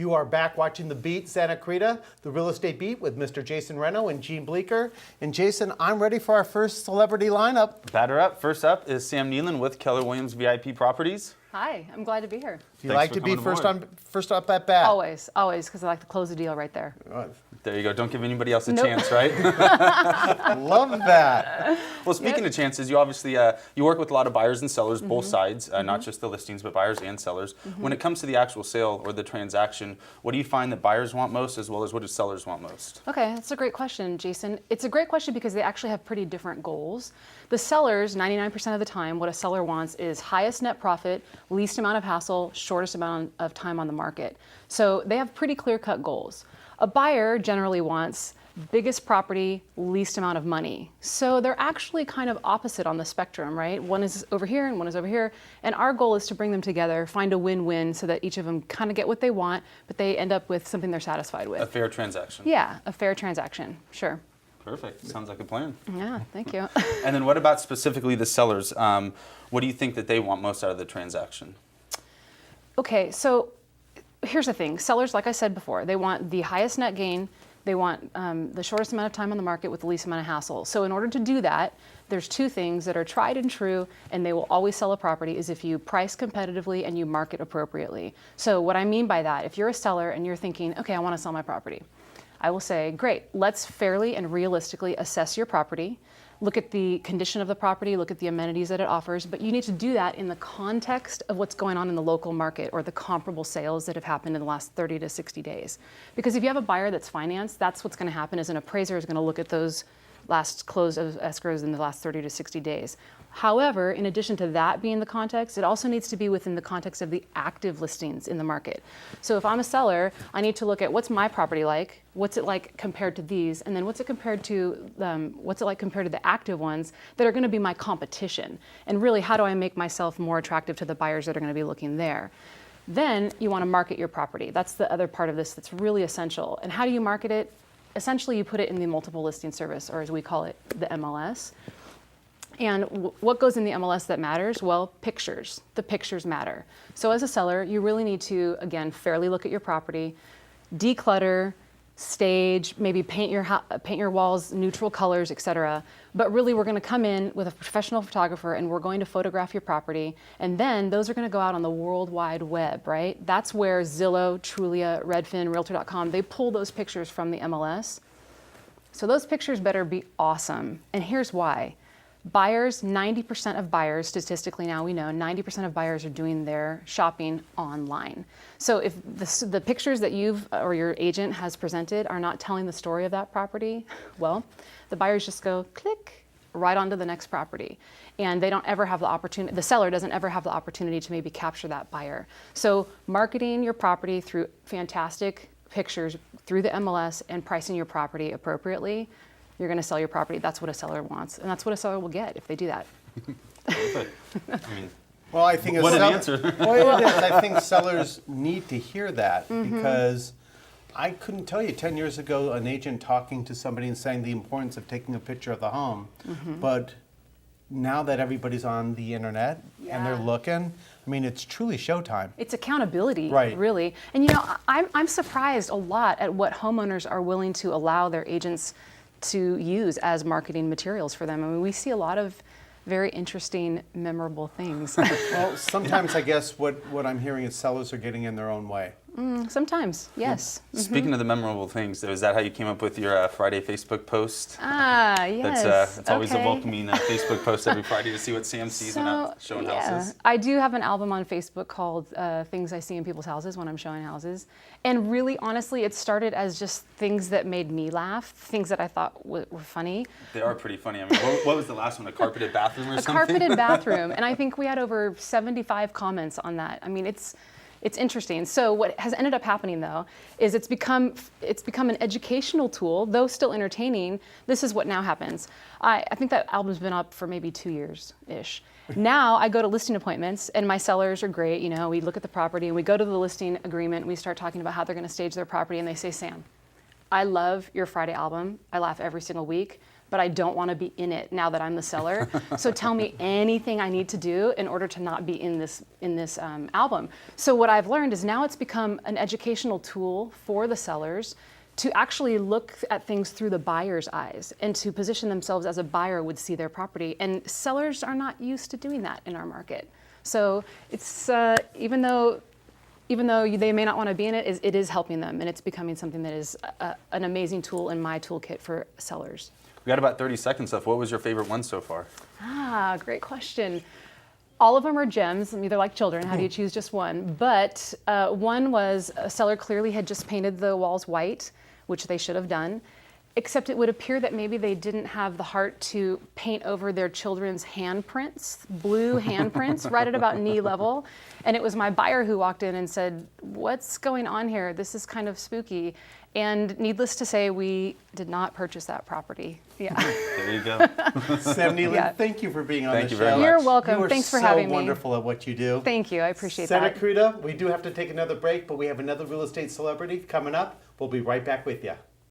You are back watching The Beat Santa Cruz, the Real Estate Beat with Mr. Jason Renno and Gene Bleecker. And Jason, I'm ready for our first celebrity lineup. Batter up. First up is Sam Nealon with Keller Williams VIP Properties. Hi, I'm glad to be here. If you like to be first up at bat. Always, because I like to close the deal right there. There you go. Don't give anybody else a chance, right? Love that. Well, speaking of chances, you obviously you work with a lot of buyers and sellers, both sides, not just the listings, but buyers and sellers. When it comes to the actual sale or the transaction, what do you find that buyers want most, as well as what do sellers want most? Okay, that's a great question, Jason. It's a great question because they actually have pretty different goals. The sellers, 99% of the time, what a seller wants is highest net profit, least amount of hassle, shortest amount of time on the market. So they have pretty clear-cut goals. A buyer generally wants biggest property, least amount of money. So they're actually kind of opposite on the spectrum, right? One is over here and one is over here. And our goal is to bring them together, find a win-win so that each of them kind of get what they want, but they end up with something they're satisfied with. A fair transaction. Yeah, a fair transaction, sure. Perfect. Sounds like a plan. Yeah, thank you. And then what about specifically the sellers? What do you think that they want most out of the transaction? Okay, so here's the thing. Sellers, like I said before, they want the highest net gain. They want the shortest amount of time on the market with the least amount of hassle. So in order to do that, there's two things that are tried and true, and they will always sell a property, is if you price competitively and you market appropriately. So what I mean by that, if you're a seller and you're thinking, okay, I want to sell my property, I will say, great, let's fairly and realistically assess your property. Look at the condition of the property, look at the amenities that it offers, but you need to do that in the context of what's going on in the local market or the comparable sales that have happened in the last 30 to 60 days. Because if you have a buyer that's financed, that's what's going to happen is an appraiser is going to look at those last close of escrows in the last 30 to 60 days. However, in addition to that being the context, it also needs to be within the context of the active listings in the market. So if I'm a seller, I need to look at what's my property like, what's it like compared to these, and then what's it like compared to the active ones that are going to be my competition, and really how do I make myself more attractive to the buyers that are going to be looking there. Then you want to market your property. That's the other part of this that's really essential. And how do you market it? Essentially, you put it in the multiple listing service, or as we call it, the MLS. And what goes in the MLS that matters? Well, pictures. The pictures matter. So as a seller, you really need to, again, fairly look at your property, declutter, stage, maybe paint your walls neutral colors, etc. But really, we're going to come in with a professional photographer and we're going to photograph your property. And then those are going to go out on the World Wide Web, right? That's where Zillow, Trulia, Redfin, Realtor.com, they pull those pictures from the MLS. So those pictures better be awesome. And here's why. Buyers, 90% of buyers, statistically now we know, 90% of buyers are doing their shopping online. So if the pictures that you've or your agent has presented are not telling the story of that property, well, the buyers just go click right onto the next property. And they don't ever have the opportunity, the seller doesn't ever have the opportunity to maybe capture that buyer. So marketing your property through fantastic pictures through the MLS and pricing your property appropriately, you're going to sell your property. That's what a seller wants, and that's what a seller will get if they do that. Well, I think what an answer. Well, it is. I think sellers need to hear that because I couldn't tell you 10 years ago an agent talking to somebody and saying the importance of taking a picture of the home, but now that everybody's on the internet and they're looking, I mean, it's truly showtime. It's accountability, right? Really. And you know, I'm surprised a lot at what homeowners are willing to allow their agents to use as marketing materials for them. I mean, we see a lot of very interesting, memorable things. Well, sometimes I guess what I'm hearing is sellers are getting in their own way. Sometimes, yes. Speaking of the memorable things, is that how you came up with your Friday Facebook post? Yes. It's always a welcoming Facebook post every Friday to see what Sam sees when I'm showing houses. I do have an album on Facebook called Things I See in People's Houses when I'm showing houses. And really, honestly, it started as just things that made me laugh, things that I thought were funny. They are pretty funny. I mean, what was the last one? A carpeted bathroom or something? A carpeted bathroom. And I think we had over 75 comments on that. I mean, it's interesting. So what has ended up happening, though, is it's become an educational tool, though still entertaining. This is what now happens. I think that album's been up for maybe 2 years-ish. Now I go to listing appointments, and my sellers are great. You know, we look at the property, and we go to the listing agreement, and we start talking about how they're going to stage their property, and they say, Sam, I love your Friday album. I laugh every single week. but I don't want to be in it now that I'm the seller. So tell me anything I need to do in order to not be in this album. So what I've learned is now it's become an educational tool for the sellers to actually look at things through the buyer's eyes and to position themselves as a buyer would see their property. And sellers are not used to doing that in our market. So it's even though they may not want to be in it, it is helping them, and it's becoming something that is an amazing tool in my toolkit for sellers. We got about 30 seconds left. What was your favorite one so far? Great question. All of them are gems. They're like children. How do you choose just one? But one was a seller clearly had just painted the walls white, which they should have done, except it would appear that maybe they didn't have the heart to paint over their children's handprints, blue handprints, right at about knee level. And it was my buyer who walked in and said, "What's going on here? This is kind of spooky." And needless to say, we did not purchase that property. Yeah. There you go. Sam Nealon, Yeah. thank you for being on Thank the you show. very much. You're welcome. You are Thanks for so having me. wonderful at what you do. Thank you. I appreciate Santa that. Cruz, we do have to take another break, but we have another real estate celebrity coming up. We'll be right back with you.